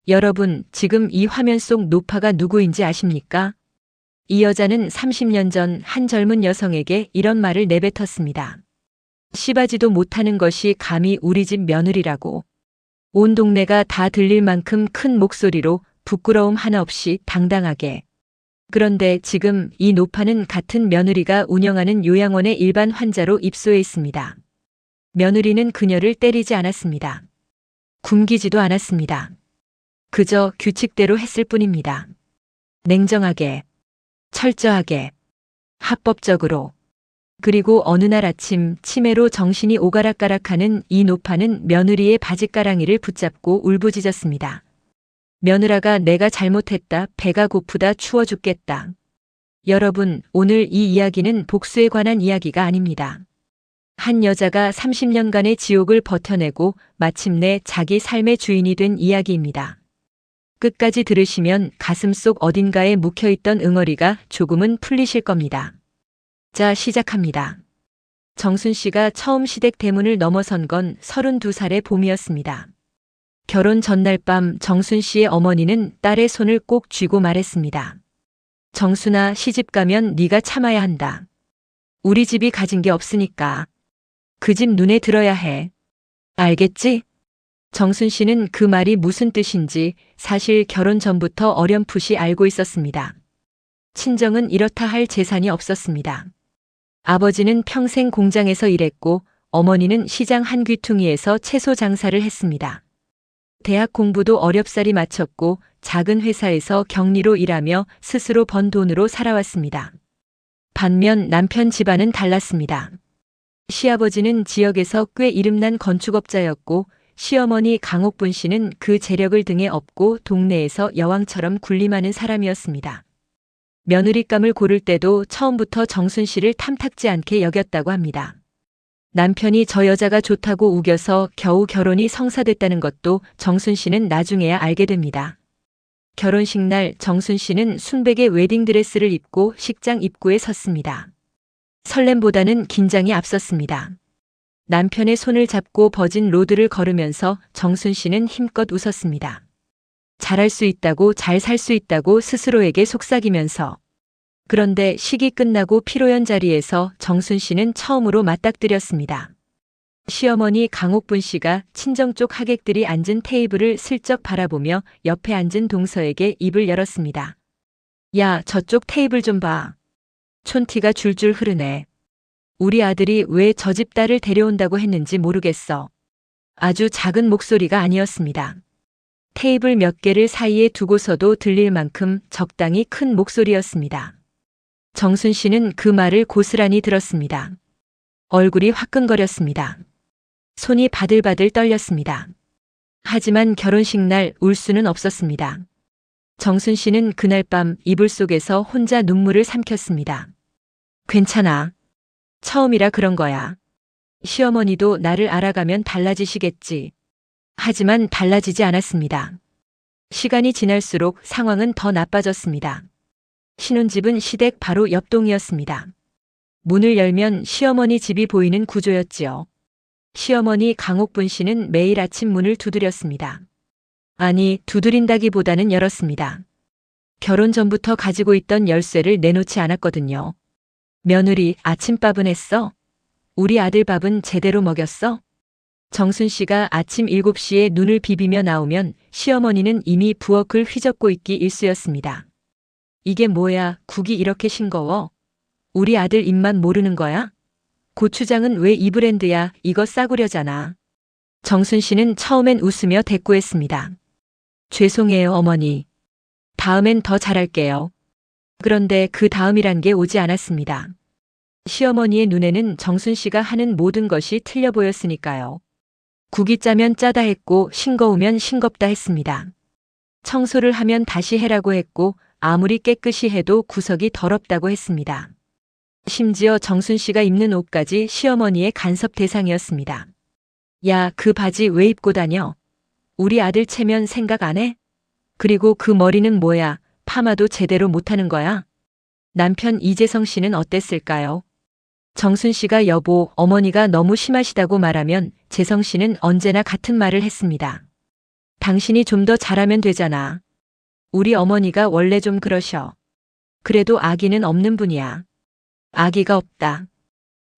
여러분, 지금 이 화면 속 노파가 누구인지 아십니까? 이 여자는 30년 전 한 젊은 여성에게 이런 말을 내뱉었습니다. 씨바지도 못하는 것이 감히 우리 집 며느리라고. 온 동네가 다 들릴 만큼 큰 목소리로 부끄러움 하나 없이 당당하게. 그런데 지금 이 노파는 같은 며느리가 운영하는 요양원의 일반 환자로 입소해 있습니다. 며느리는 그녀를 때리지 않았습니다. 굶기지도 않았습니다. 그저 규칙대로 했을 뿐입니다. 냉정하게, 철저하게, 합법적으로. 그리고 어느 날 아침 치매로 정신이 오가락가락하는 이 노파는 며느리의 바짓가랑이를 붙잡고 울부짖었습니다. 며느라가 내가 잘못했다. 배가 고프다. 추워 죽겠다. 여러분, 오늘 이 이야기는 복수에 관한 이야기가 아닙니다. 한 여자가 30년간의 지옥을 버텨내고 마침내 자기 삶의 주인이 된 이야기입니다. 끝까지 들으시면 가슴속 어딘가에 묵혀있던 응어리가 조금은 풀리실 겁니다. 자, 시작합니다. 정순 씨가 처음 시댁 대문을 넘어선 건 32살의 봄이었습니다. 결혼 전날 밤 정순 씨의 어머니는 딸의 손을 꼭 쥐고 말했습니다. 정순아, 시집 가면 네가 참아야 한다. 우리 집이 가진 게 없으니까. 그 집 눈에 들어야 해. 알겠지? 정순 씨는 그 말이 무슨 뜻인지 사실 결혼 전부터 어렴풋이 알고 있었습니다. 친정은 이렇다 할 재산이 없었습니다. 아버지는 평생 공장에서 일했고 어머니는 시장 한 귀퉁이에서 채소 장사를 했습니다. 대학 공부도 어렵사리 마쳤고 작은 회사에서 격리로 일하며 스스로 번 돈으로 살아왔습니다. 반면 남편 집안은 달랐습니다. 시아버지는 지역에서 꽤 이름난 건축업자였고 시어머니 강옥분 씨는 그 재력을 등에 업고 동네에서 여왕처럼 군림하는 사람이었습니다. 며느리감을 고를 때도 처음부터 정순 씨를 탐탁지 않게 여겼다고 합니다. 남편이 저 여자가 좋다고 우겨서 겨우 결혼이 성사됐다는 것도 정순 씨는 나중에야 알게 됩니다. 결혼식 날 정순 씨는 순백의 웨딩드레스를 입고 식장 입구에 섰습니다. 설렘보다는 긴장이 앞섰습니다. 남편의 손을 잡고 버진 로드를 걸으면서 정순 씨는 힘껏 웃었습니다. 잘할 수 있다고, 잘 살 수 있다고 스스로에게 속삭이면서. 그런데 식이 끝나고 피로연 자리에서 정순 씨는 처음으로 맞닥뜨렸습니다. 시어머니 강옥분 씨가 친정 쪽 하객들이 앉은 테이블을 슬쩍 바라보며 옆에 앉은 동서에게 입을 열었습니다. 야, 저쪽 테이블 좀 봐. 촌티가 줄줄 흐르네. 우리 아들이 왜 저 집 딸을 데려온다고 했는지 모르겠어. 아주 작은 목소리가 아니었습니다. 테이블 몇 개를 사이에 두고서도 들릴 만큼 적당히 큰 목소리였습니다. 정순 씨는 그 말을 고스란히 들었습니다. 얼굴이 화끈거렸습니다. 손이 바들바들 떨렸습니다. 하지만 결혼식 날 울 수는 없었습니다. 정순 씨는 그날 밤 이불 속에서 혼자 눈물을 삼켰습니다. 괜찮아. 처음이라 그런 거야. 시어머니도 나를 알아가면 달라지시겠지. 하지만 달라지지 않았습니다. 시간이 지날수록 상황은 더 나빠졌습니다. 신혼집은 시댁 바로 옆동이었습니다. 문을 열면 시어머니 집이 보이는 구조였지요. 시어머니 강옥분 씨는 매일 아침 문을 두드렸습니다. 아니, 두드린다기보다는 열었습니다. 결혼 전부터 가지고 있던 열쇠를 내놓지 않았거든요. 며느리, 아침밥은 했어? 우리 아들 밥은 제대로 먹였어? 정순 씨가 아침 7시에 눈을 비비며 나오면 시어머니는 이미 부엌을 휘젓고 있기 일쑤였습니다. 이게 뭐야, 국이 이렇게 싱거워? 우리 아들 입만 모르는 거야? 고추장은 왜 이 브랜드야? 이거 싸구려잖아. 정순 씨는 처음엔 웃으며 대꾸했습니다. 죄송해요, 어머니. 다음엔 더 잘할게요. 그런데 그 다음이란 게 오지 않았습니다. 시어머니의 눈에는 정순 씨가 하는 모든 것이 틀려 보였으니까요. 국이 짜면 짜다 했고 싱거우면 싱겁다 했습니다. 청소를 하면 다시 해라고 했고 아무리 깨끗이 해도 구석이 더럽다고 했습니다. 심지어 정순 씨가 입는 옷까지 시어머니의 간섭 대상이었습니다. 야, 그 바지 왜 입고 다녀? 우리 아들 체면 생각 안 해? 그리고 그 머리는 뭐야? 파마도 제대로 못하는 거야? 남편 이재성 씨는 어땠을까요? 정순 씨가 여보, 어머니가 너무 심하시다고 말하면 재성 씨는 언제나 같은 말을 했습니다. 당신이 좀 더 잘하면 되잖아. 우리 어머니가 원래 좀 그러셔. 그래도 아기는 없는 분이야. 아기가 없다.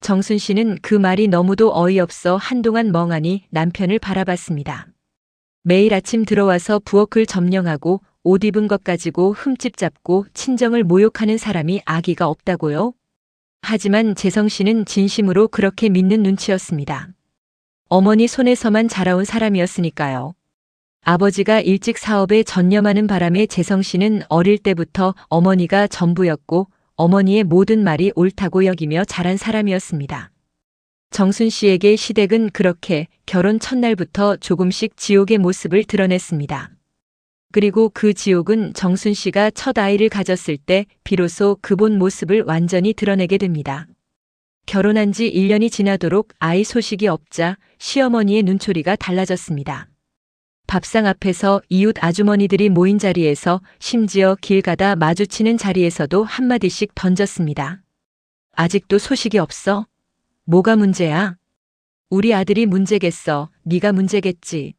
정순 씨는 그 말이 너무도 어이없어 한동안 멍하니 남편을 바라봤습니다. 매일 아침 들어와서 부엌을 점령하고 옷 입은 것 가지고 흠집 잡고 친정을 모욕하는 사람이 아기가 없다고요? 하지만 재성 씨는 진심으로 그렇게 믿는 눈치였습니다. 어머니 손에서만 자라온 사람이었으니까요. 아버지가 일찍 사업에 전념하는 바람에 재성 씨는 어릴 때부터 어머니가 전부였고 어머니의 모든 말이 옳다고 여기며 자란 사람이었습니다. 정순 씨에게 시댁은 그렇게 결혼 첫날부터 조금씩 지옥의 모습을 드러냈습니다. 그리고 그 지옥은 정순 씨가 첫 아이를 가졌을 때 비로소 그 본 모습을 완전히 드러내게 됩니다. 결혼한 지 1년이 지나도록 아이 소식이 없자 시어머니의 눈초리가 달라졌습니다. 밥상 앞에서 이웃 아주머니들이 모인 자리에서 심지어 길 가다 마주치는 자리에서도 한마디씩 던졌습니다. 아직도 소식이 없어? 뭐가 문제야? 우리 아들이 문제겠어. 네가 문제겠지.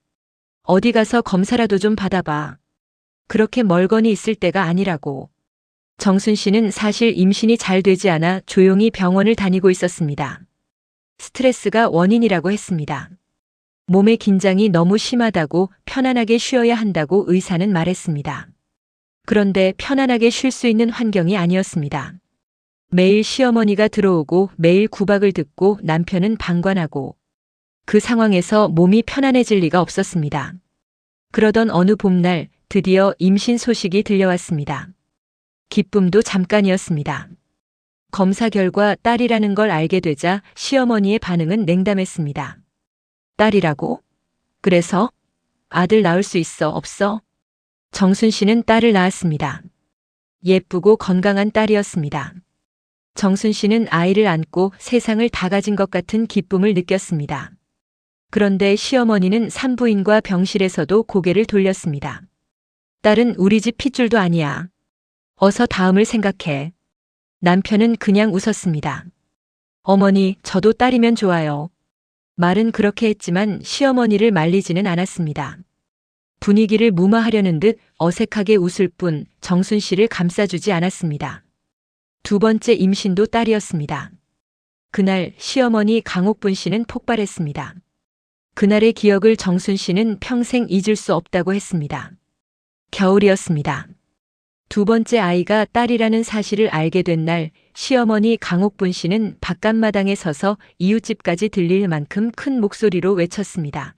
어디 가서 검사라도 좀 받아봐. 그렇게 멀거니 있을 때가 아니라고. 정순 씨는 사실 임신이 잘 되지 않아 조용히 병원을 다니고 있었습니다. 스트레스가 원인이라고 했습니다. 몸의 긴장이 너무 심하다고 편안하게 쉬어야 한다고 의사는 말했습니다. 그런데 편안하게 쉴 수 있는 환경이 아니었습니다. 매일 시어머니가 들어오고 매일 구박을 듣고 남편은 방관하고 그 상황에서 몸이 편안해질 리가 없었습니다. 그러던 어느 봄날 드디어 임신 소식이 들려왔습니다. 기쁨도 잠깐이었습니다. 검사 결과 딸이라는 걸 알게 되자 시어머니의 반응은 냉담했습니다. 딸이라고? 그래서? 아들 낳을 수 있어, 없어? 정순 씨는 딸을 낳았습니다. 예쁘고 건강한 딸이었습니다. 정순 씨는 아이를 안고 세상을 다 가진 것 같은 기쁨을 느꼈습니다. 그런데 시어머니는 산부인과 병실에서도 고개를 돌렸습니다. 딸은 우리 집 핏줄도 아니야. 어서 다음을 생각해. 남편은 그냥 웃었습니다. 어머니, 저도 딸이면 좋아요. 말은 그렇게 했지만 시어머니를 말리지는 않았습니다. 분위기를 무마하려는 듯 어색하게 웃을 뿐 정순 씨를 감싸주지 않았습니다. 두 번째 임신도 딸이었습니다. 그날 시어머니 강옥분 씨는 폭발했습니다. 그날의 기억을 정순 씨는 평생 잊을 수 없다고 했습니다. 겨울이었습니다. 두 번째 아이가 딸이라는 사실을 알게 된 날 시어머니 강옥분 씨는 바깥마당에 서서 이웃집까지 들릴 만큼 큰 목소리로 외쳤습니다.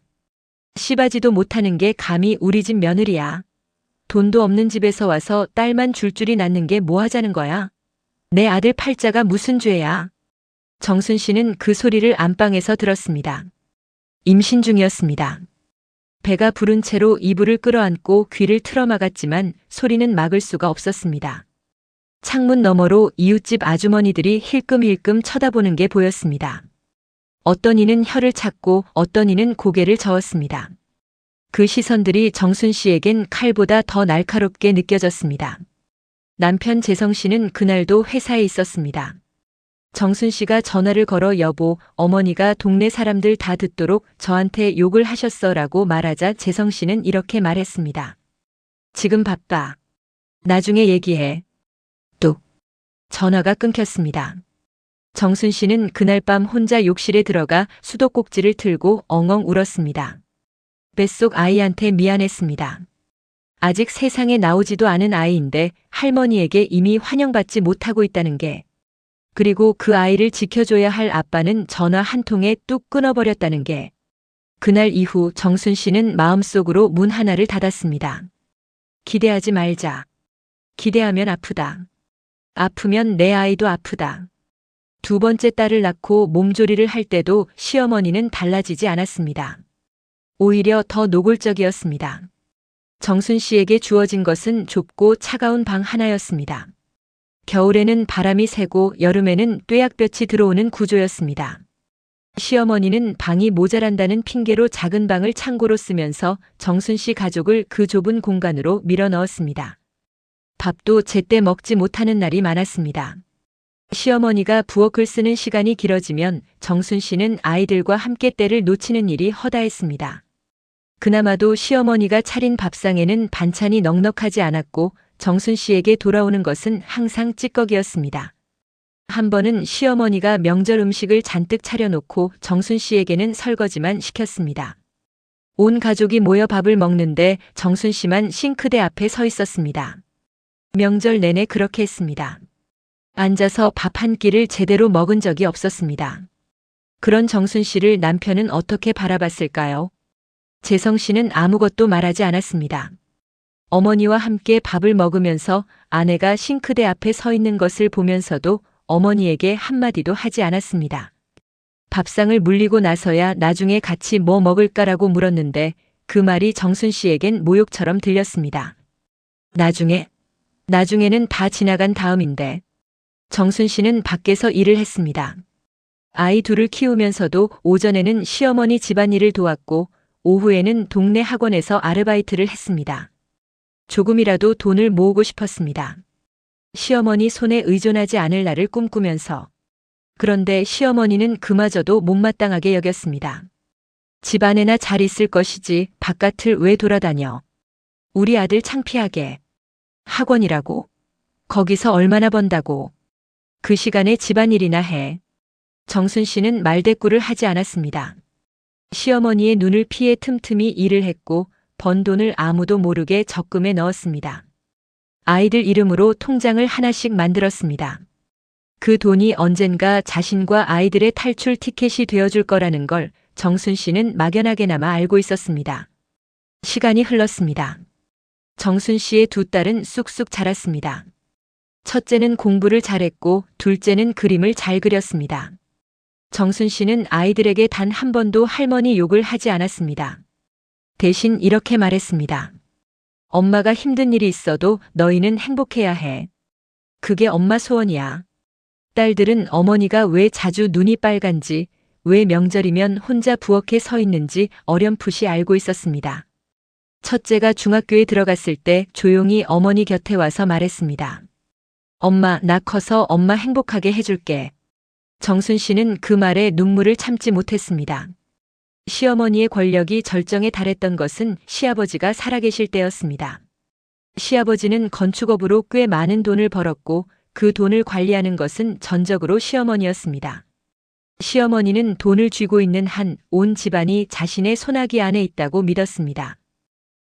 씨바지도 못하는 게 감히 우리 집 며느리야. 돈도 없는 집에서 와서 딸만 줄줄이 낳는 게 뭐 하자는 거야? 내 아들 팔자가 무슨 죄야? 정순 씨는 그 소리를 안방에서 들었습니다. 임신 중이었습니다. 배가 부른 채로 이불을 끌어안고 귀를 틀어막았지만 소리는 막을 수가 없었습니다. 창문 너머로 이웃집 아주머니들이 힐끔힐끔 쳐다보는 게 보였습니다. 어떤 이는 혀를 찾고 어떤 이는 고개를 저었습니다. 그 시선들이 정순 씨에겐 칼보다 더 날카롭게 느껴졌습니다. 남편 재성 씨는 그날도 회사에 있었습니다. 정순 씨가 전화를 걸어 여보, 어머니가 동네 사람들 다 듣도록 저한테 욕을 하셨어라고 말하자 재성 씨는 이렇게 말했습니다. 지금 바빠. 나중에 얘기해. 뚝. 전화가 끊겼습니다. 정순 씨는 그날 밤 혼자 욕실에 들어가 수도꼭지를 틀고 엉엉 울었습니다. 뱃속 아이한테 미안했습니다. 아직 세상에 나오지도 않은 아이인데 할머니에게 이미 환영받지 못하고 있다는 게, 그리고 그 아이를 지켜줘야 할 아빠는 전화 한 통에 뚝 끊어버렸다는 게, 그날 이후 정순 씨는 마음속으로 문 하나를 닫았습니다. 기대하지 말자. 기대하면 아프다. 아프면 내 아이도 아프다. 두 번째 딸을 낳고 몸조리를 할 때도 시어머니는 달라지지 않았습니다. 오히려 더 노골적이었습니다. 정순 씨에게 주어진 것은 좁고 차가운 방 하나였습니다. 겨울에는 바람이 새고 여름에는 뙤약볕이 들어오는 구조였습니다. 시어머니는 방이 모자란다는 핑계로 작은 방을 창고로 쓰면서 정순 씨 가족을 그 좁은 공간으로 밀어넣었습니다. 밥도 제때 먹지 못하는 날이 많았습니다. 시어머니가 부엌을 쓰는 시간이 길어지면 정순 씨는 아이들과 함께 때를 놓치는 일이 허다했습니다. 그나마도 시어머니가 차린 밥상에는 반찬이 넉넉하지 않았고 정순 씨에게 돌아오는 것은 항상 찌꺼기였습니다. 한 번은 시어머니가 명절 음식을 잔뜩 차려놓고 정순 씨에게는 설거지만 시켰습니다. 온 가족이 모여 밥을 먹는데 정순 씨만 싱크대 앞에 서 있었습니다. 명절 내내 그렇게 했습니다. 앉아서 밥 한 끼를 제대로 먹은 적이 없었습니다. 그런 정순 씨를 남편은 어떻게 바라봤을까요? 재성 씨는 아무것도 말하지 않았습니다. 어머니와 함께 밥을 먹으면서 아내가 싱크대 앞에 서 있는 것을 보면서도 어머니에게 한마디도 하지 않았습니다. 밥상을 물리고 나서야 나중에 같이 뭐 먹을까라고 물었는데 그 말이 정순 씨에겐 모욕처럼 들렸습니다. 나중에는 다 지나간 다음인데. 정순 씨는 밖에서 일을 했습니다. 아이 둘을 키우면서도 오전에는 시어머니 집안일을 도왔고 오후에는 동네 학원에서 아르바이트를 했습니다. 조금이라도 돈을 모으고 싶었습니다. 시어머니 손에 의존하지 않을 날을 꿈꾸면서. 그런데 시어머니는 그마저도 못마땅하게 여겼습니다. 집 안에나 잘 있을 것이지 바깥을 왜 돌아다녀. 우리 아들 창피하게. 학원이라고. 거기서 얼마나 번다고. 그 시간에 집안일이나 해. 정순 씨는 말대꾸를 하지 않았습니다. 시어머니의 눈을 피해 틈틈이 일을 했고 번 돈을 아무도 모르게 적금에 넣었습니다. 아이들 이름으로 통장을 하나씩 만들었습니다. 그 돈이 언젠가 자신과 아이들의 탈출 티켓이 되어줄 거라는 걸 정순 씨는 막연하게나마 알고 있었습니다. 시간이 흘렀습니다. 정순 씨의 두 딸은 쑥쑥 자랐습니다. 첫째는 공부를 잘했고 둘째는 그림을 잘 그렸습니다. 정순 씨는 아이들에게 단 한 번도 할머니 욕을 하지 않았습니다. 대신 이렇게 말했습니다. 엄마가 힘든 일이 있어도 너희는 행복해야 해. 그게 엄마 소원이야. 딸들은 어머니가 왜 자주 눈이 빨간지, 왜 명절이면 혼자 부엌에 서 있는지 어렴풋이 알고 있었습니다. 첫째가 중학교에 들어갔을 때 조용히 어머니 곁에 와서 말했습니다. 엄마, 나 커서 엄마 행복하게 해줄게. 정순 씨는 그 말에 눈물을 참지 못했습니다. 시어머니의 권력이 절정에 달했던 것은 시아버지가 살아계실 때였습니다. 시아버지는 건축업으로 꽤 많은 돈을 벌었고 그 돈을 관리하는 것은 전적으로 시어머니였습니다. 시어머니는 돈을 쥐고 있는 한 온 집안이 자신의 손아귀 안에 있다고 믿었습니다.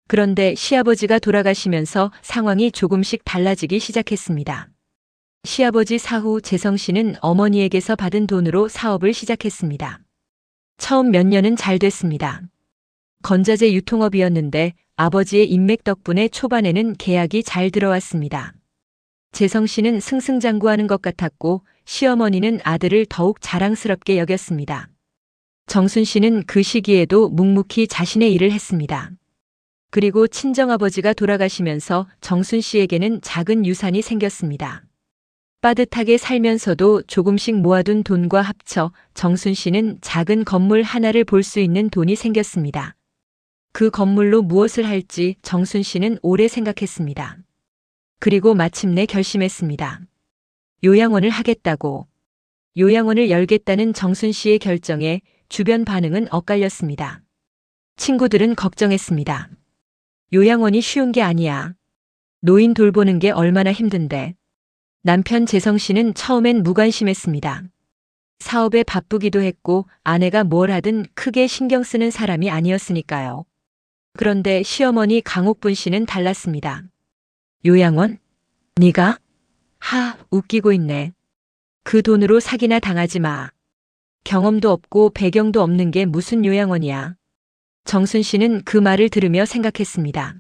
그런데 시아버지가 돌아가시면서 상황이 조금씩 달라지기 시작했습니다. 시아버지 사후 재성 씨는 어머니에게서 받은 돈으로 사업을 시작했습니다. 처음 몇 년은 잘 됐습니다. 건자재 유통업이었는데 아버지의 인맥 덕분에 초반에는 계약이 잘 들어왔습니다. 재성 씨는 승승장구하는 것 같았고 시어머니는 아들을 더욱 자랑스럽게 여겼습니다. 정순 씨는 그 시기에도 묵묵히 자신의 일을 했습니다. 그리고 친정아버지가 돌아가시면서 정순 씨에게는 작은 유산이 생겼습니다. 빠듯하게 살면서도 조금씩 모아둔 돈과 합쳐 정순 씨는 작은 건물 하나를 볼 수 있는 돈이 생겼습니다. 그 건물로 무엇을 할지 정순 씨는 오래 생각했습니다. 그리고 마침내 결심했습니다. 요양원을 하겠다고. 요양원을 열겠다는 정순 씨의 결정에 주변 반응은 엇갈렸습니다. 친구들은 걱정했습니다. 요양원이 쉬운 게 아니야. 노인 돌보는 게 얼마나 힘든데. 남편 재성 씨는 처음엔 무관심했습니다. 사업에 바쁘기도 했고 아내가 뭘 하든 크게 신경 쓰는 사람이 아니었으니까요. 그런데 시어머니 강옥분 씨는 달랐습니다. 요양원? 네가? 웃기고 있네. 그 돈으로 사기나 당하지 마. 경험도 없고 배경도 없는 게 무슨 요양원이야. 정순 씨는 그 말을 들으며 생각했습니다.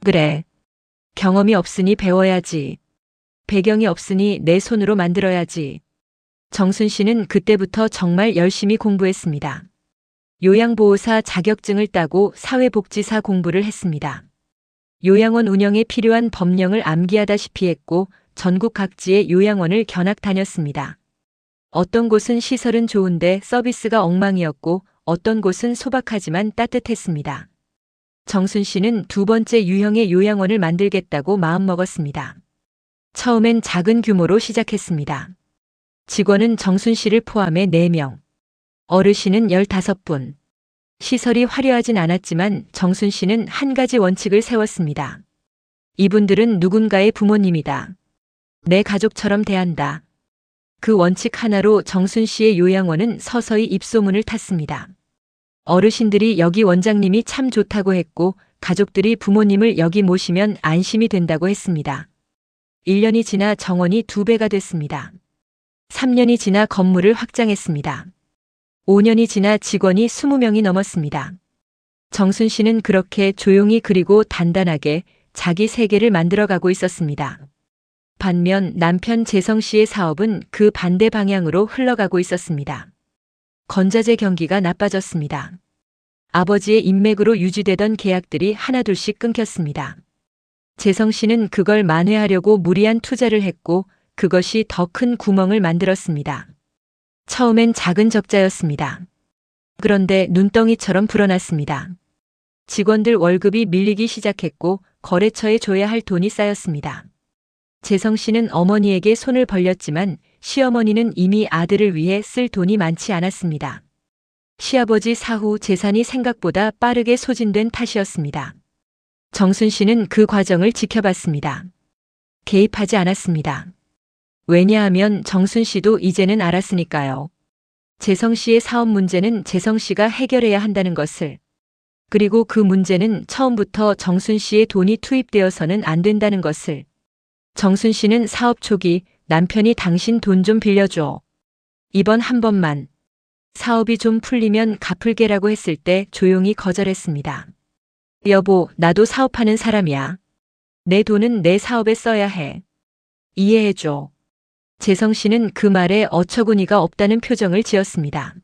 그래. 경험이 없으니 배워야지. 배경이 없으니 내 손으로 만들어야지. 정순 씨는 그때부터 정말 열심히 공부했습니다. 요양보호사 자격증을 따고 사회복지사 공부를 했습니다. 요양원 운영에 필요한 법령을 암기하다시피 했고 전국 각지의 요양원을 견학 다녔습니다. 어떤 곳은 시설은 좋은데 서비스가 엉망이었고 어떤 곳은 소박하지만 따뜻했습니다. 정순 씨는 두 번째 유형의 요양원을 만들겠다고 마음먹었습니다. 처음엔 작은 규모로 시작했습니다. 직원은 정순 씨를 포함해 4명, 어르신은 15분. 시설이 화려하진 않았지만 정순 씨는 한 가지 원칙을 세웠습니다. 이분들은 누군가의 부모님이다. 내 가족처럼 대한다. 그 원칙 하나로 정순 씨의 요양원은 서서히 입소문을 탔습니다. 어르신들이 여기 원장님이 참 좋다고 했고 가족들이 부모님을 여기 모시면 안심이 된다고 했습니다. 1년이 지나 정원이 2배가 됐습니다. 3년이 지나 건물을 확장했습니다. 5년이 지나 직원이 20명이 넘었습니다. 정순 씨는 그렇게 조용히 그리고 단단하게 자기 세계를 만들어가고 있었습니다. 반면 남편 재성 씨의 사업은 그 반대 방향으로 흘러가고 있었습니다. 건자재 경기가 나빠졌습니다. 아버지의 인맥으로 유지되던 계약들이 하나둘씩 끊겼습니다. 재성 씨는 그걸 만회하려고 무리한 투자를 했고 그것이 더 큰 구멍을 만들었습니다. 처음엔 작은 적자였습니다. 그런데 눈덩이처럼 불어났습니다. 직원들 월급이 밀리기 시작했고 거래처에 줘야 할 돈이 쌓였습니다. 재성 씨는 어머니에게 손을 벌렸지만 시어머니는 이미 아들을 위해 쓸 돈이 많지 않았습니다. 시아버지 사후 재산이 생각보다 빠르게 소진된 탓이었습니다. 정순 씨는 그 과정을 지켜봤습니다. 개입하지 않았습니다. 왜냐하면 정순 씨도 이제는 알았으니까요. 재성 씨의 사업 문제는 재성 씨가 해결해야 한다는 것을. 그리고 그 문제는 처음부터 정순 씨의 돈이 투입되어서는 안 된다는 것을. 정순 씨는 사업 초기 남편이 당신 돈 좀 빌려줘. 이번 한 번만. 사업이 좀 풀리면 갚을게라고 했을 때 조용히 거절했습니다. 여보, 나도 사업하는 사람이야. 내 돈은 내 사업에 써야 해. 이해해줘. 재성 씨는 그 말에 어처구니가 없다는 표정을 지었습니다.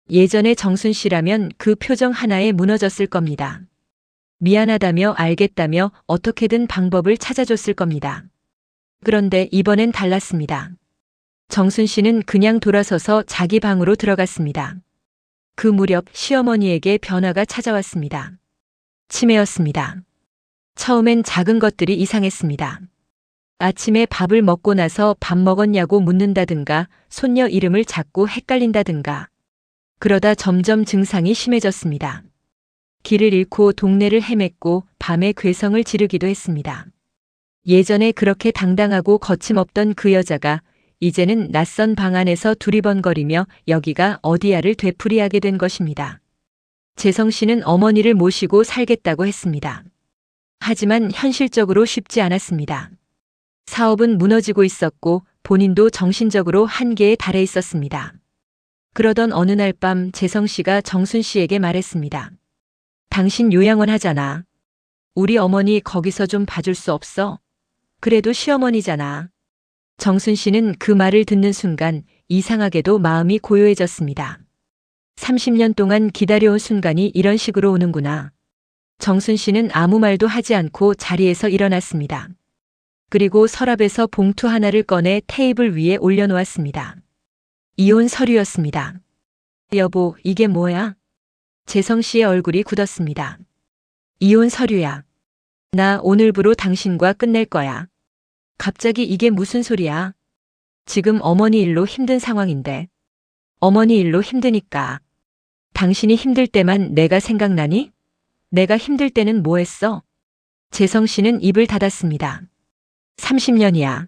예전에 정순 씨라면 그 표정 하나에 무너졌을 겁니다. 미안하다며 알겠다며 어떻게든 방법을 찾아줬을 겁니다. 그런데 이번엔 달랐습니다. 정순 씨는 그냥 돌아서서 자기 방으로 들어갔습니다. 그 무렵 시어머니에게 변화가 찾아왔습니다. 치매였습니다. 처음엔 작은 것들이 이상했습니다. 아침에 밥을 먹고 나서 밥 먹었냐고 묻는다든가 손녀 이름을 자꾸 헷갈린다든가. 그러다 점점 증상이 심해졌습니다. 길을 잃고 동네를 헤맸고 밤에 괴성을 지르기도 했습니다. 예전에 그렇게 당당하고 거침없던 그 여자가 이제는 낯선 방 안에서 두리번거리며 여기가 어디야를 되풀이하게 된 것입니다. 재성 씨는 어머니를 모시고 살겠다고 했습니다. 하지만 현실적으로 쉽지 않았습니다. 사업은 무너지고 있었고 본인도 정신적으로 한계에 달해 있었습니다. 그러던 어느 날 밤 재성 씨가 정순 씨에게 말했습니다. 당신 요양원 하잖아. 우리 어머니 거기서 좀 봐줄 수 없어? 그래도 시어머니잖아. 정순 씨는 그 말을 듣는 순간 이상하게도 마음이 고요해졌습니다. 30년 동안 기다려온 순간이 이런 식으로 오는구나. 정순 씨는 아무 말도 하지 않고 자리에서 일어났습니다. 그리고 서랍에서 봉투 하나를 꺼내 테이블 위에 올려놓았습니다. 이혼 서류였습니다. 여보, 이게 뭐야? 재성 씨의 얼굴이 굳었습니다. 이혼 서류야. 나 오늘부로 당신과 끝낼 거야. 갑자기 이게 무슨 소리야? 지금 어머니 일로 힘든 상황인데. 어머니 일로 힘드니까. 당신이 힘들 때만 내가 생각나니? 내가 힘들 때는 뭐 했어? 재성 씨는 입을 닫았습니다. 30년이야.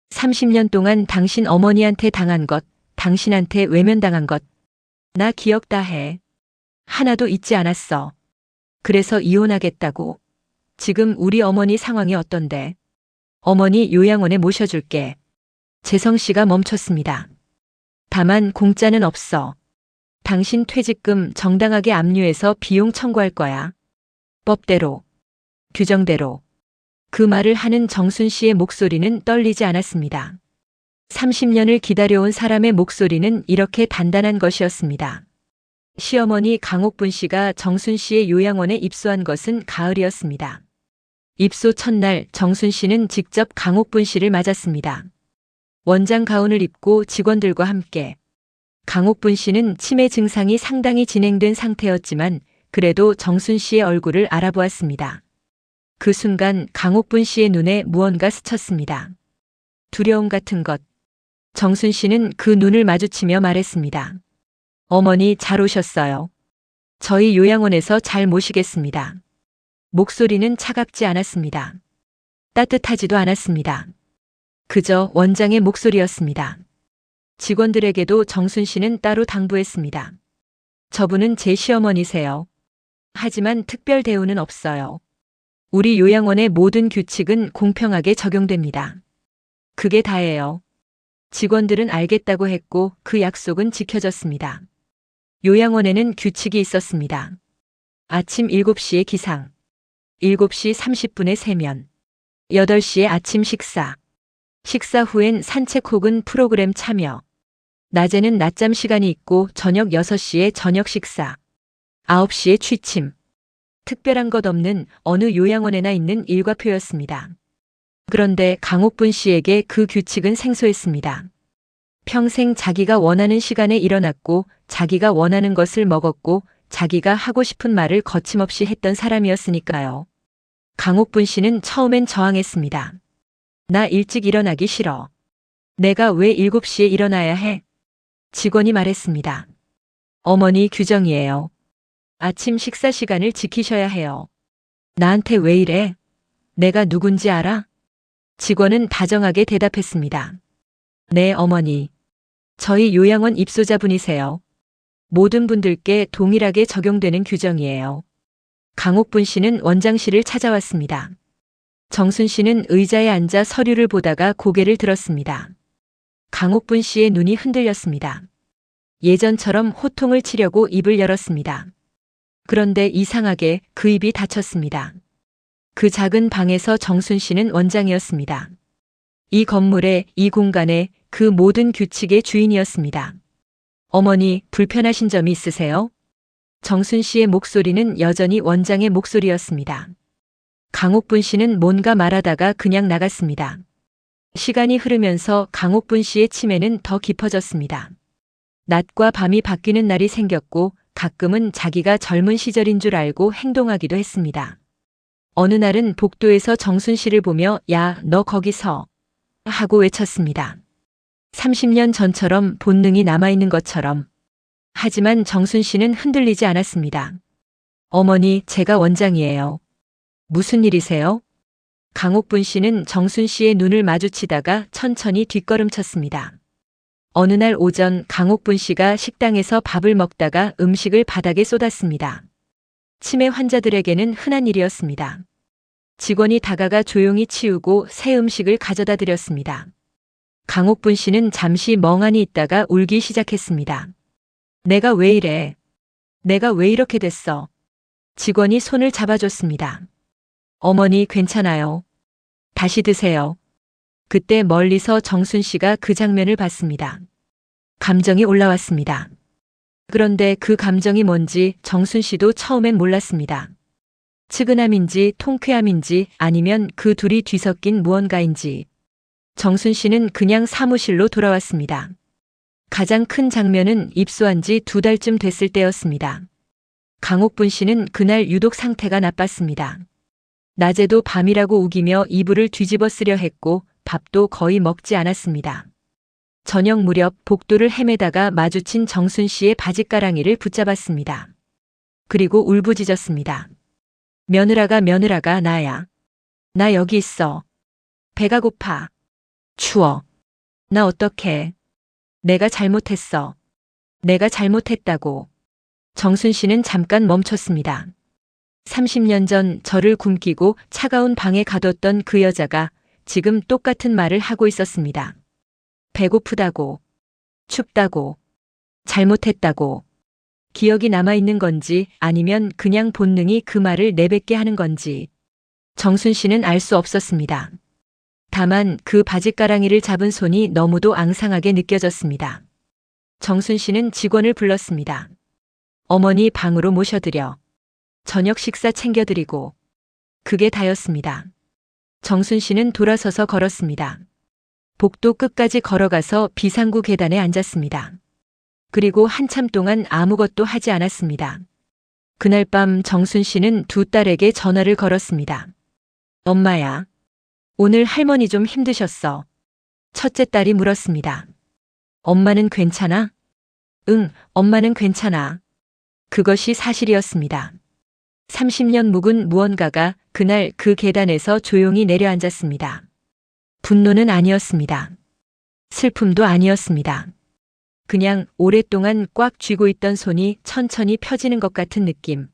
30년 동안 당신 어머니한테 당한 것, 당신한테 외면당한 것. 나 기억 다 해. 하나도 잊지 않았어. 그래서 이혼하겠다고. 지금 우리 어머니 상황이 어떤데? 어머니 요양원에 모셔줄게. 재성 씨가 멈췄습니다. 다만 공짜는 없어. 당신 퇴직금 정당하게 압류해서 비용 청구할 거야. 법대로. 규정대로. 그 말을 하는 정순 씨의 목소리는 떨리지 않았습니다. 30년을 기다려온 사람의 목소리는 이렇게 단단한 것이었습니다. 시어머니 강옥분 씨가 정순 씨의 요양원에 입소한 것은 가을이었습니다. 입소 첫날 정순 씨는 직접 강옥분 씨를 맞았습니다. 원장 가운을 입고 직원들과 함께. 강옥분 씨는 치매 증상이 상당히 진행된 상태였지만 그래도 정순 씨의 얼굴을 알아보았습니다. 그 순간 강옥분 씨의 눈에 무언가 스쳤습니다. 두려움 같은 것. 정순 씨는 그 눈을 마주치며 말했습니다. 어머니 잘 오셨어요. 저희 요양원에서 잘 모시겠습니다. 목소리는 차갑지 않았습니다. 따뜻하지도 않았습니다. 그저 원장의 목소리였습니다. 직원들에게도 정순 씨는 따로 당부했습니다. 저분은 제 시어머니세요. 하지만 특별 대우는 없어요. 우리 요양원의 모든 규칙은 공평하게 적용됩니다. 그게 다예요. 직원들은 알겠다고 했고 그 약속은 지켜졌습니다. 요양원에는 규칙이 있었습니다. 아침 7시에 기상, 7시 30분에 세면, 8시에 아침 식사, 식사 후엔 산책 혹은 프로그램 참여, 낮에는 낮잠 시간이 있고 저녁 6시에 저녁 식사, 9시에 취침. 특별한 것 없는 어느 요양원에나 있는 일과표였습니다. 그런데 강옥분 씨에게 그 규칙은 생소했습니다. 평생 자기가 원하는 시간에 일어났고 자기가 원하는 것을 먹었고 자기가 하고 싶은 말을 거침없이 했던 사람이었으니까요. 강옥분 씨는 처음엔 저항했습니다. 나 일찍 일어나기 싫어. 내가 왜 7시에 일어나야 해? 직원이 말했습니다. 어머니 규정이에요. 아침 식사 시간을 지키셔야 해요. 나한테 왜 이래? 내가 누군지 알아? 직원은 다정하게 대답했습니다. 네, 어머니. 저희 요양원 입소자분이세요. 모든 분들께 동일하게 적용되는 규정이에요. 강옥분 씨는 원장실을 찾아왔습니다. 정순 씨는 의자에 앉아 서류를 보다가 고개를 들었습니다. 강옥분 씨의 눈이 흔들렸습니다. 예전처럼 호통을 치려고 입을 열었습니다. 그런데 이상하게 그 입이 닫혔습니다. 그 작은 방에서 정순 씨는 원장이었습니다. 이 건물에, 이 공간에 그 모든 규칙의 주인이었습니다. 어머니, 불편하신 점이 있으세요? 정순 씨의 목소리는 여전히 원장의 목소리였습니다. 강옥분 씨는 뭔가 말하다가 그냥 나갔습니다. 시간이 흐르면서 강옥분 씨의 치매는 더 깊어졌습니다. 낮과 밤이 바뀌는 날이 생겼고 가끔은 자기가 젊은 시절인 줄 알고 행동하기도 했습니다. 어느 날은 복도에서 정순 씨를 보며 야, 너 거기서 하고 외쳤습니다. 30년 전처럼 본능이 남아있는 것처럼. 하지만 정순 씨는 흔들리지 않았습니다. 어머니, 제가 원장이에요. 무슨 일이세요? 강옥분 씨는 정순 씨의 눈을 마주치다가 천천히 뒷걸음쳤습니다. 어느 날 오전 강옥분 씨가 식당에서 밥을 먹다가 음식을 바닥에 쏟았습니다. 치매 환자들에게는 흔한 일이었습니다. 직원이 다가가 조용히 치우고 새 음식을 가져다 드렸습니다. 강옥분 씨는 잠시 멍하니 있다가 울기 시작했습니다. 내가 왜 이래? 내가 왜 이렇게 됐어? 직원이 손을 잡아줬습니다. 어머니 괜찮아요. 다시 드세요. 그때 멀리서 정순 씨가 그 장면을 봤습니다. 감정이 올라왔습니다. 그런데 그 감정이 뭔지 정순 씨도 처음엔 몰랐습니다. 측은함인지 통쾌함인지 아니면 그 둘이 뒤섞인 무언가인지. 정순 씨는 그냥 사무실로 돌아왔습니다. 가장 큰 장면은 입소한 지 2달쯤 됐을 때였습니다. 강옥분 씨는 그날 유독 상태가 나빴습니다. 낮에도 밤이라고 우기며 이불을 뒤집어 쓰려 했고 밥도 거의 먹지 않았습니다. 저녁 무렵 복도를 헤매다가 마주친 정순 씨의 바짓가랑이를 붙잡았습니다. 그리고 울부짖었습니다. 며느라가 나야. 나 여기 있어. 배가 고파. 추워. 나 어떡해. 내가 잘못했어. 내가 잘못했다고. 정순 씨는 잠깐 멈췄습니다. 30년 전 저를 굶기고 차가운 방에 가뒀던 그 여자가 지금 똑같은 말을 하고 있었습니다. 배고프다고, 춥다고, 잘못했다고. 기억이 남아있는 건지 아니면 그냥 본능이 그 말을 내뱉게 하는 건지. 정순 씨는 알 수 없었습니다. 다만 그 바짓가랑이를 잡은 손이 너무도 앙상하게 느껴졌습니다. 정순 씨는 직원을 불렀습니다. 어머니 방으로 모셔드려. 저녁 식사 챙겨드리고. 그게 다였습니다. 정순 씨는 돌아서서 걸었습니다. 복도 끝까지 걸어가서 비상구 계단에 앉았습니다. 그리고 한참 동안 아무것도 하지 않았습니다. 그날 밤 정순 씨는 두 딸에게 전화를 걸었습니다. 엄마야. 오늘 할머니 좀 힘드셨어. 첫째 딸이 물었습니다. 엄마는 괜찮아? 응, 엄마는 괜찮아. 그것이 사실이었습니다. 30년 묵은 무언가가 그날 그 계단에서 조용히 내려앉았습니다. 분노는 아니었습니다. 슬픔도 아니었습니다. 그냥 오랫동안 꽉 쥐고 있던 손이 천천히 펴지는 것 같은 느낌.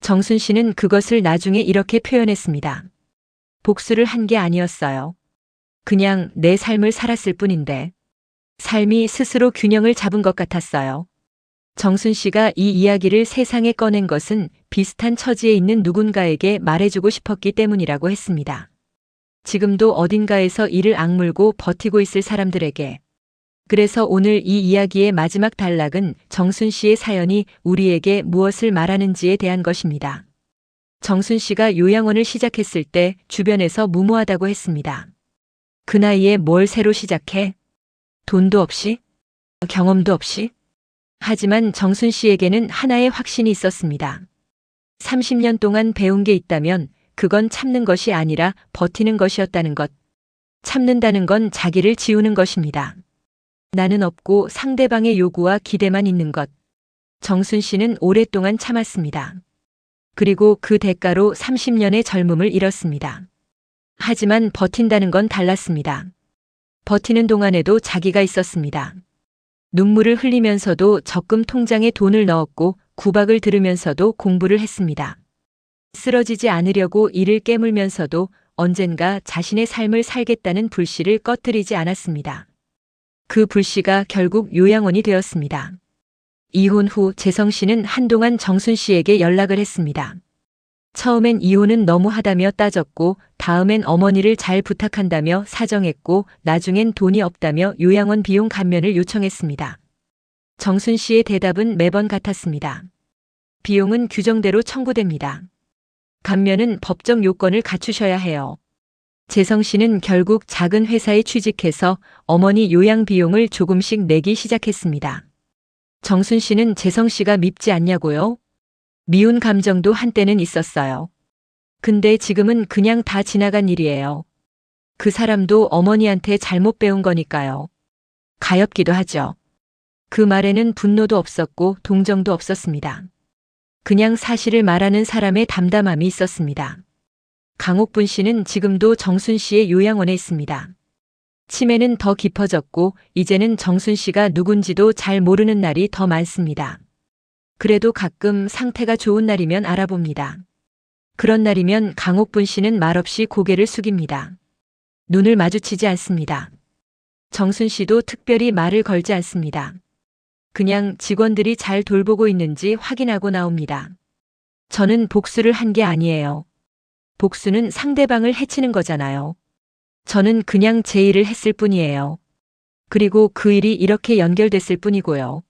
정순 씨는 그것을 나중에 이렇게 표현했습니다. 복수를 한 게 아니었어요. 그냥 내 삶을 살았을 뿐인데 삶이 스스로 균형을 잡은 것 같았어요. 정순 씨가 이 이야기를 세상에 꺼낸 것은 비슷한 처지에 있는 누군가에게 말해주고 싶었기 때문이라고 했습니다. 지금도 어딘가에서 이를 악물고 버티고 있을 사람들에게. 그래서 오늘 이 이야기의 마지막 단락은 정순 씨의 사연이 우리에게 무엇을 말하는지에 대한 것입니다. 정순 씨가 요양원을 시작했을 때 주변에서 무모하다고 했습니다. 그 나이에 뭘 새로 시작해? 돈도 없이? 경험도 없이? 하지만 정순 씨에게는 하나의 확신이 있었습니다. 30년 동안 배운 게 있다면 그건 참는 것이 아니라 버티는 것이었다는 것. 참는다는 건 자기를 지우는 것입니다. 나는 없고 상대방의 요구와 기대만 있는 것. 정순 씨는 오랫동안 참았습니다. 그리고 그 대가로 30년의 젊음을 잃었습니다. 하지만 버틴다는 건 달랐습니다. 버티는 동안에도 자기가 있었습니다. 눈물을 흘리면서도 적금 통장에 돈을 넣었고 구박을 들으면서도 공부를 했습니다. 쓰러지지 않으려고 이를 깨물면서도 언젠가 자신의 삶을 살겠다는 불씨를 꺼뜨리지 않았습니다. 그 불씨가 결국 요양원이 되었습니다. 이혼 후 재성 씨는 한동안 정순 씨에게 연락을 했습니다. 처음엔 이혼은 너무하다며 따졌고 다음엔 어머니를 잘 부탁한다며 사정했고 나중엔 돈이 없다며 요양원 비용 감면을 요청했습니다. 정순 씨의 대답은 매번 같았습니다. 비용은 규정대로 청구됩니다. 감면은 법적 요건을 갖추셔야 해요. 재성 씨는 결국 작은 회사에 취직해서 어머니 요양 비용을 조금씩 내기 시작했습니다. 정순 씨는 재성 씨가 밉지 않냐고요? 미운 감정도 한때는 있었어요. 근데 지금은 그냥 다 지나간 일이에요. 그 사람도 어머니한테 잘못 배운 거니까요. 가엾기도 하죠. 그 말에는 분노도 없었고 동정도 없었습니다. 그냥 사실을 말하는 사람의 담담함이 있었습니다. 강옥분 씨는 지금도 정순 씨의 요양원에 있습니다. 치매는 더 깊어졌고 이제는 정순 씨가 누군지도 잘 모르는 날이 더 많습니다. 그래도 가끔 상태가 좋은 날이면 알아봅니다. 그런 날이면 강옥분 씨는 말없이 고개를 숙입니다. 눈을 마주치지 않습니다. 정순 씨도 특별히 말을 걸지 않습니다. 그냥 직원들이 잘 돌보고 있는지 확인하고 나옵니다. 저는 복수를 한 게 아니에요. 복수는 상대방을 해치는 거잖아요. 저는 그냥 제 일을 했을 뿐이에요. 그리고 그 일이 이렇게 연결됐을 뿐이고요.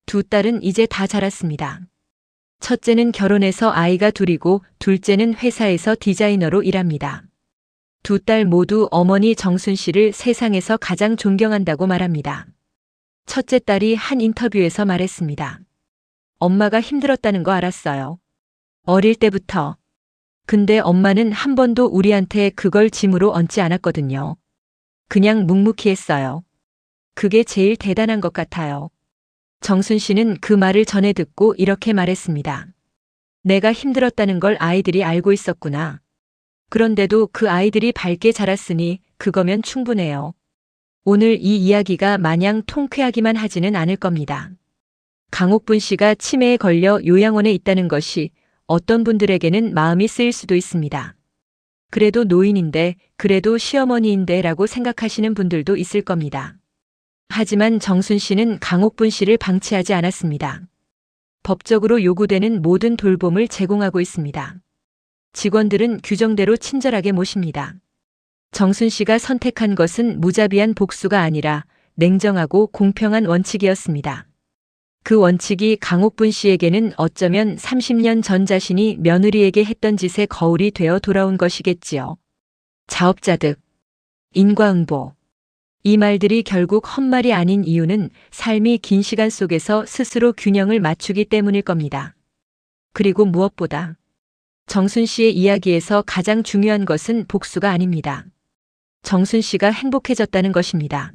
두 딸은 이제 다 자랐습니다. 첫째는 결혼해서 아이가 둘이고 둘째는 회사에서 디자이너로 일합니다. 두 딸 모두 어머니 정순 씨를 세상에서 가장 존경한다고 말합니다. 첫째 딸이 한 인터뷰에서 말했습니다. 엄마가 힘들었다는 거 알았어요. 어릴 때부터. 근데 엄마는 한 번도 우리한테 그걸 짐으로 얹지 않았거든요. 그냥 묵묵히 했어요. 그게 제일 대단한 것 같아요. 정순 씨는 그 말을 전해 듣고 이렇게 말했습니다. 내가 힘들었다는 걸 아이들이 알고 있었구나. 그런데도 그 아이들이 밝게 자랐으니 그거면 충분해요. 오늘 이 이야기가 마냥 통쾌하기만 하지는 않을 겁니다. 강옥분 씨가 치매에 걸려 요양원에 있다는 것이 어떤 분들에게는 마음이 쓰일 수도 있습니다. 그래도 노인인데, 그래도 시어머니인데 라고 생각하시는 분들도 있을 겁니다. 하지만 정순 씨는 강옥분 씨를 방치하지 않았습니다. 법적으로 요구되는 모든 돌봄을 제공하고 있습니다. 직원들은 규정대로 친절하게 모십니다. 정순 씨가 선택한 것은 무자비한 복수가 아니라 냉정하고 공평한 원칙이었습니다. 그 원칙이 강옥분 씨에게는 어쩌면 30년 전 자신이 며느리에게 했던 짓의 거울이 되어 돌아온 것이겠지요. 자업자득, 인과응보. 이 말들이 결국 헛말이 아닌 이유는 삶이 긴 시간 속에서 스스로 균형을 맞추기 때문일 겁니다. 그리고 무엇보다 정순 씨의 이야기에서 가장 중요한 것은 복수가 아닙니다. 정순 씨가 행복해졌다는 것입니다.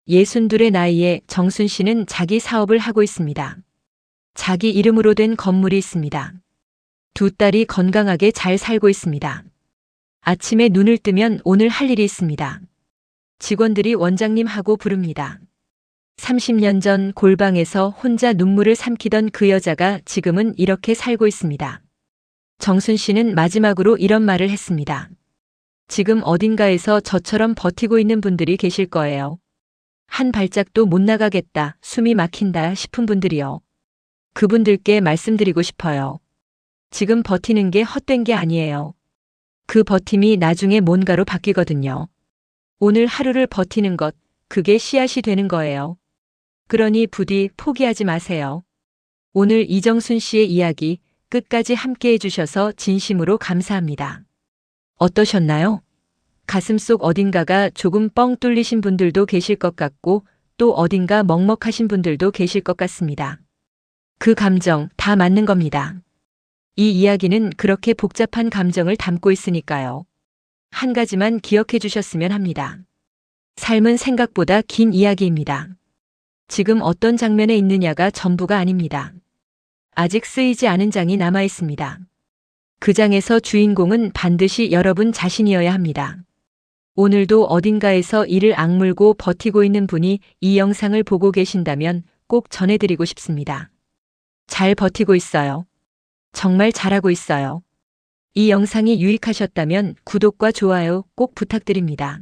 62의 나이에 정순 씨는 자기 사업을 하고 있습니다. 자기 이름으로 된 건물이 있습니다. 두 딸이 건강하게 잘 살고 있습니다. 아침에 눈을 뜨면 오늘 할 일이 있습니다. 직원들이 원장님하고 부릅니다. 30년 전 골방에서 혼자 눈물을 삼키던 그 여자가 지금은 이렇게 살고 있습니다. 정순 씨는 마지막으로 이런 말을 했습니다. 지금 어딘가에서 저처럼 버티고 있는 분들이 계실 거예요. 한 발짝도 못 나가겠다, 숨이 막힌다 싶은 분들이요. 그분들께 말씀드리고 싶어요. 지금 버티는 게 헛된 게 아니에요. 그 버팀이 나중에 뭔가로 바뀌거든요. 오늘 하루를 버티는 것, 그게 씨앗이 되는 거예요. 그러니 부디 포기하지 마세요. 오늘 이정순 씨의 이야기 끝까지 함께 해주셔서 진심으로 감사합니다. 어떠셨나요? 가슴속 어딘가가 조금 뻥 뚫리신 분들도 계실 것 같고 또 어딘가 먹먹하신 분들도 계실 것 같습니다. 그 감정 다 맞는 겁니다. 이 이야기는 그렇게 복잡한 감정을 담고 있으니까요. 한 가지만 기억해 주셨으면 합니다. 삶은 생각보다 긴 이야기입니다. 지금 어떤 장면에 있느냐가 전부가 아닙니다. 아직 쓰이지 않은 장이 남아 있습니다. 그 장에서 주인공은 반드시 여러분 자신이어야 합니다. 오늘도 어딘가에서 이를 악물고 버티고 있는 분이 이 영상을 보고 계신다면 꼭 전해드리고 싶습니다. 잘 버티고 있어요. 정말 잘하고 있어요. 이 영상이 유익하셨다면 구독과 좋아요 꼭 부탁드립니다.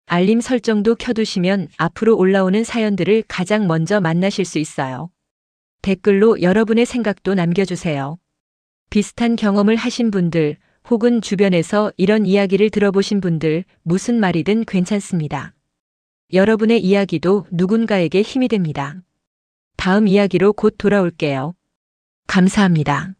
알림 설정도 켜두시면 앞으로 올라오는 사연들을 가장 먼저 만나실 수 있어요. 댓글로 여러분의 생각도 남겨주세요. 비슷한 경험을 하신 분들 혹은 주변에서 이런 이야기를 들어보신 분들 무슨 말이든 괜찮습니다. 여러분의 이야기도 누군가에게 힘이 됩니다. 다음 이야기로 곧 돌아올게요. 감사합니다.